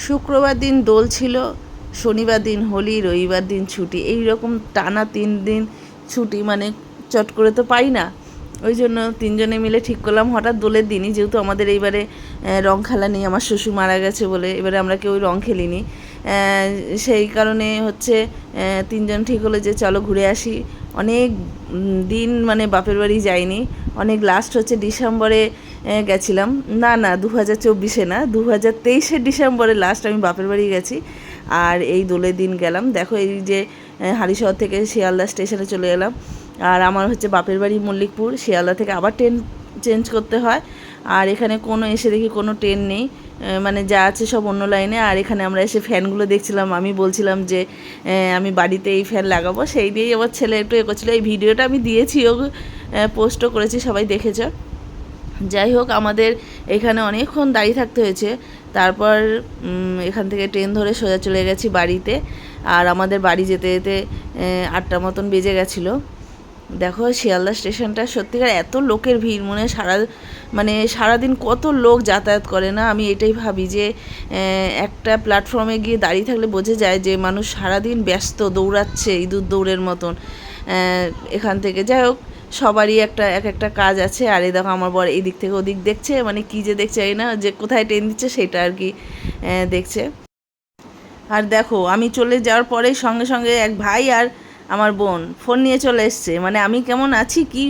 শুক্রবার দিন দোল ছিল, শনিবার দিন হোলি, রবিবার দিন ছুটি, এই রকম টানা 3 দিন ছুটি মানে চট করে তো পাই না। ওই জন্য 3জনে মিলে ঠিক করলাম হঠাৎ দোলের দিনই, যেহেতু আমাদের এইবারে রং খেলা নেই, আমার শ্বশুর মারা গেছে বলে এবারে আমরা কেউ রং খেলিনি। সেই কারণে হচ্ছে 3জন ঠিক হলো যে চলো ঘুরে আসি। অনেক দিন মানে বাপের বাড়ি যাইনি, অনেক লাস্ট হচ্ছে ডিসেম্বরে গেছিলাম, না 2024-এ না, 2023-এর ডিসেম্বরে লাস্ট আমি বাপের বাড়ি গেছি। আর এই দোলের দিন গেলাম। দেখো এই যে হালিশহর থেকে শিয়ালদা স্টেশনে চলে এলাম। আর আমার হচ্ছে বাপের বাড়ি মল্লিকপুর, শিয়ালদা থেকে আবার ট্রেন চেঞ্জ করতে হয়। আর এখানে কোনো এসে দেখি কোনো ট্রেন নেই, মানে যা আছে সব অন্য লাইনে। আর এখানে আমরা এসে ফ্যানগুলো দেখছিলাম, আমি বলছিলাম যে আমি বাড়িতে এই ফ্যান লাগাবো, সেই দিয়েই আমার ছেলে একটু করছিলো। এই ভিডিওটা আমি দিয়েছিও, পোস্টও করেছি, সবাই দেখেছ। যাই হোক, আমাদের এখানে অনেকক্ষণ দাঁড়িয়ে থাকতে হয়েছে। তারপর এখান থেকে ট্রেন ধরে সোজা চলে গেছি বাড়িতে। আর আমাদের বাড়ি যেতে যেতে 8টা মতন বেজে গেছিলো। দেখো শিয়ালদা স্টেশনটা সত্যিকার এত লোকের ভিড়, মানে সারাদিন কত লোক যাতায়াত করে না। আমি এটাই ভাবি যে একটা প্ল্যাটফর্মে গিয়ে দাঁড়িয়ে থাকলে বোঝা যায় যে মানুষ সারাদিন ব্যস্ত, দৌড়াচ্ছে ইঁদুর দৌড়ের মতন এখান থেকে। যাই হোক, সবারই এক একটা কাজ আছে। আর এই দেখো আমার বর এই দিক থেকে ওদিক দেখছে, মানে কী যে দেখছে এই না, যে কোথায় ট্রেন দিচ্ছে সেটা আর কি দেখছে। আর দেখো আমি চলে যাওয়ার পরেই সঙ্গে সঙ্গে এক ভাই আর আমার বোন ফোন নিয়ে চলে এসছে। মানে আমি কেমন আছি, কি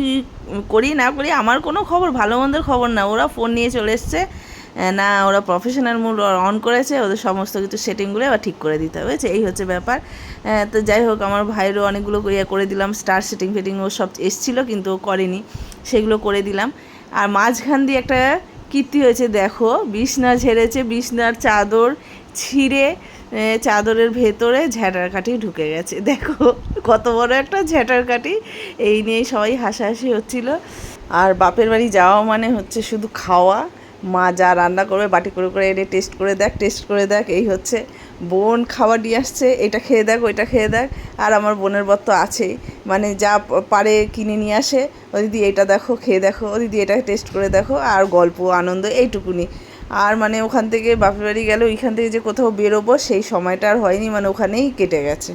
করি না করি, আমার কোনো খবর, ভালো মন্দের খবর না, ওরা ফোন নিয়ে চলে এসছে। না, ওরা প্রফেশনাল মুড অন করেছে, ওদের সমস্ত কিছু সেটিংগুলো আবার ঠিক করে দিতে হবে, এই হচ্ছে ব্যাপার। তো যাই হোক, আমার ভাইয়েরও অনেকগুলো করে দিলাম, স্টার সেটিং ফেটিং ও সব এসেছিলো কিন্তু ও করেনি, সেগুলো করে দিলাম। আর মাঝখান দিয়ে একটা কীর্তি হয়েছে, দেখো বিছনা ঝেড়েছে, বিছনার চাদর ছিঁড়ে চাদরের ভেতরে ঝ্যাঁটার কাঠি ঢুকে গেছে। দেখো কত বড় একটা ঝ্যাঁটার কাঠি, এই নিয়েই সবাই হাসাহাসি হচ্ছিল। আর বাপের বাড়ি যাওয়া মানে হচ্ছে শুধু খাওয়া, মা যা রান্না করবে বাটি করে করে এনে টেস্ট করে দেখ, এই হচ্ছে। বোন খাবার নিয়ে আসছে, এটা খেয়ে দেখ, ওইটা খেয়ে দেখ। আর আমার বোনের বর তো আছেই, মানে যা পারে কিনে নিয়ে আসে, ও দিদি এটা দেখো, খেয়ে দেখো, ও দিদি এটা টেস্ট করে দেখো, আর গল্প আনন্দ এইটুকুনি। আর মানে ওখান থেকে বাপের বাড়ি গেলে ওইখান থেকে যে কোথাও বেরোবো সেই সময়টা আর হয়নি, মানে ওখানেই কেটে গেছে।